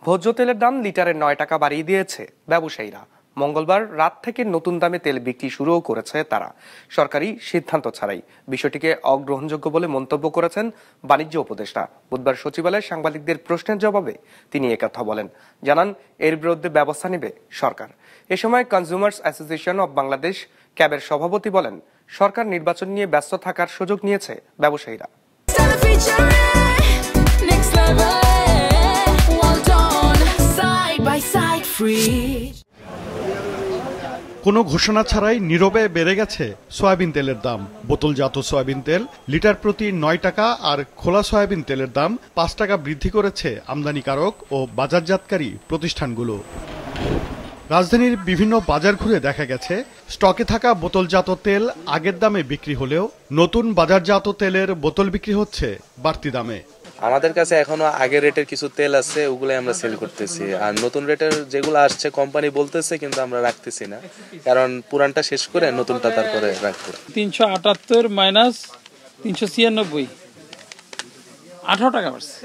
ভোজ্য তেলের দাম লিটারে 9 টাকা বাড়িয়ে দিয়েছে ব্যবসায়ীরা। মঙ্গলবার রাত থেকে নতুন দামে তেল বিক্রি শুরুও করেছে তারা, সরকারি সিদ্ধান্ত ছাড়াই। বিষয়টিকে অগ্রহণযোগ্য বলে মন্তব্য করেছেন বাণিজ্য উপদেষ্টা। বুধবার সচিবালয়ে সাংবাদিকদের প্রশ্নের জবাবে তিনি একথা বলেন। জানান, এর বিরুদ্ধে ব্যবস্থা নেবে সরকার। এ সময় কনজিউমার্স অ্যাসোসিয়েশন অব বাংলাদেশ ক্যাবের সভাপতি বলেন, সরকার নির্বাচন নিয়ে ব্যস্ত থাকার সুযোগ নিয়েছে ব্যবসায়ীরা। কোনো ঘোষণা ছাড়াই নীরবে বেড়ে গেছে সয়াবিন তেলের দাম। বোতলজাত সয়াবিন তেল লিটার প্রতি 9 টাকা আর খোলা সয়াবিন তেলের দাম 5 টাকা বৃদ্ধি করেছে আমদানিকারক ও বাজারজাতকারী প্রতিষ্ঠানগুলো। রাজধানীর বিভিন্ন বাজার ঘুরে দেখা গেছে, স্টকে থাকা বোতলজাত তেল আগের দামে বিক্রি হলেও নতুন বাজারজাত তেলের বোতল বিক্রি হচ্ছে বাড়তি দামে। আমাদের কাছে এখনো আগের রেটের কিছু তেল আছে, ওগুলাই আমরা সেল করতেছি। আর নতুন রেটের যেগুলো আসছে কোম্পানি বলতেছে, কিন্তু আমরা রাখতেছি না, কারণ পুরানটা শেষ করে নতুনটা তারপরে রাখবো। 378 মাইনাস 396, 18 টাকা বাড়ছে,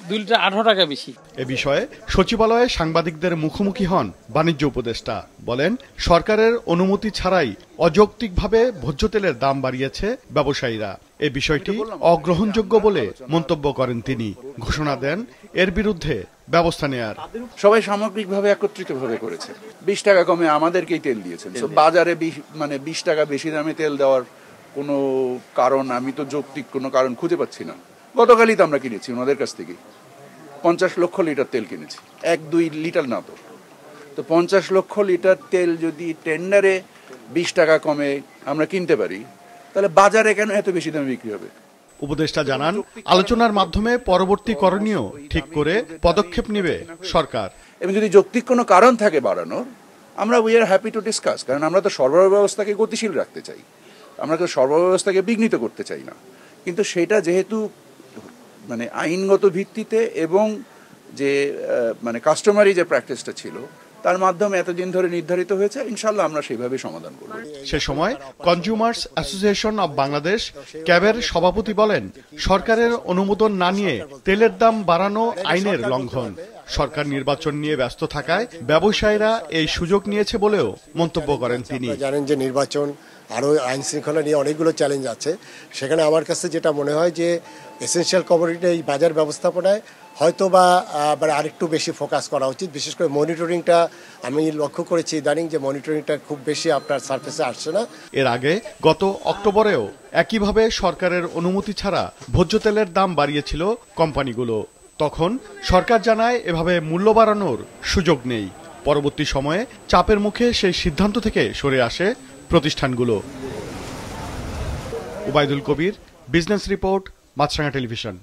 2 লিটার 18 টাকা বেশি। এ বিষয়ে সচিবালয়ে সাংবাদিকদের মুখোমুখি হন বাণিজ্য উপদেষ্টা। বলেন, সরকারের অনুমতি ছাড়াই অযৌক্তিকভাবে ভোজ্য তেলের দাম বাড়িয়েছে ব্যবসায়ীরা। এ বিষয়টি অগ্রহণযোগ্য বলে মন্তব্য করেন তিনি। ঘোষণা দেন এর বিরুদ্ধে ব্যবস্থা নেয়ার। সবাই সামগ্রিকভাবে একত্রিতভাবে করেছে। 20 টাকা কমে আমাদেরকেই তেল দিয়েছেন। বাজারে 20 টাকা বেশি দামে তেল দেওয়ার কোনো কারণ, আমি তো যৌক্তিক কোনো কারণ খুঁজে পাচ্ছি না। গতকালই তো আমরা কিনেছি ওনাদের কাছ থেকে 50 লক্ষ লিটার তেল কিনেছি, 1-2 লিটার না তো 50 লক্ষ লিটার তেল যদি টেন্ডারে 20 টাকা কমে আমরা কিনতে পারি, তাহলে বাজারে কেন এত বেশি দামে বিক্রি হবে? উপদেষ্টা জানান, আলোচনার মাধ্যমে পরবর্তী করণীয় ঠিক করে পদক্ষেপ নেবে সরকার। এবং যদি যৌক্তিক কোনো কারণ থাকে বাড়ানোর, আমরা we are happy to discuss, কারণ আমরা তো সরবরাহ ব্যবস্থাকে গতিশীল রাখতে চাই, আমরা তো সরবরাহ ব্যবস্থাকে বিঘ্নিত করতে চাই না। কিন্তু সেটা যেহেতু মানে আইনগত ভিত্তিতে এবং যে মানে কাস্টমারি যে প্র্যাকটিসটা ছিল তার মাধ্যমে এতদিন ধরে নির্ধারিত হয়েছে, ইনশাল্লাহ আমরা সেইভাবে সমাধান করব। সে সময় কনজিউমার্স অ্যাসোসিয়েশন অব বাংলাদেশ ক্যাবের সভাপতি বলেন, সরকারের অনুমোদন না নিয়ে তেলের দাম বাড়ানো আইনের লঙ্ঘন। সরকার নির্বাচন নিয়ে ব্যস্ত থাকায় ব্যবসায়ীরা এই সুযোগ নিয়েছে বলেও মন্তব্য করেন তিনি। জানেন যে নির্বাচন আরও আইন শৃঙ্খলা নিয়ে অনেকগুলো চ্যালেঞ্জ আছে। সেখানে আমার কাছে যেটা মনে হয় যে এসেনশিয়াল কমোডিটি এই বাজার ব্যবস্থাপনায় হয়তো বা আরেকটু বেশি ফোকাস করা উচিত। বিশেষ করে মনিটরিংটা আমি লক্ষ্য করেছি ইদানিং যে মনিটরিংটা খুব বেশি আপনার সারফেসে আসছে না। এর আগে গত অক্টোবরেও একইভাবে সরকারের অনুমতি ছাড়া ভোজ্য তেলের দাম বাড়িয়েছিল কোম্পানিগুলো। তখন সরকার জানায় এভাবে মূল্য বাড়ানোর সুযোগ নেই। পরবর্তী সময়ে চাপের মুখে সেই সিদ্ধান্ত থেকে সরে আসে প্রতিষ্ঠানগুলো। উবাইদুল কবির, বিজনেস রিপোর্ট, মাছরাঙা টেলিভিশন।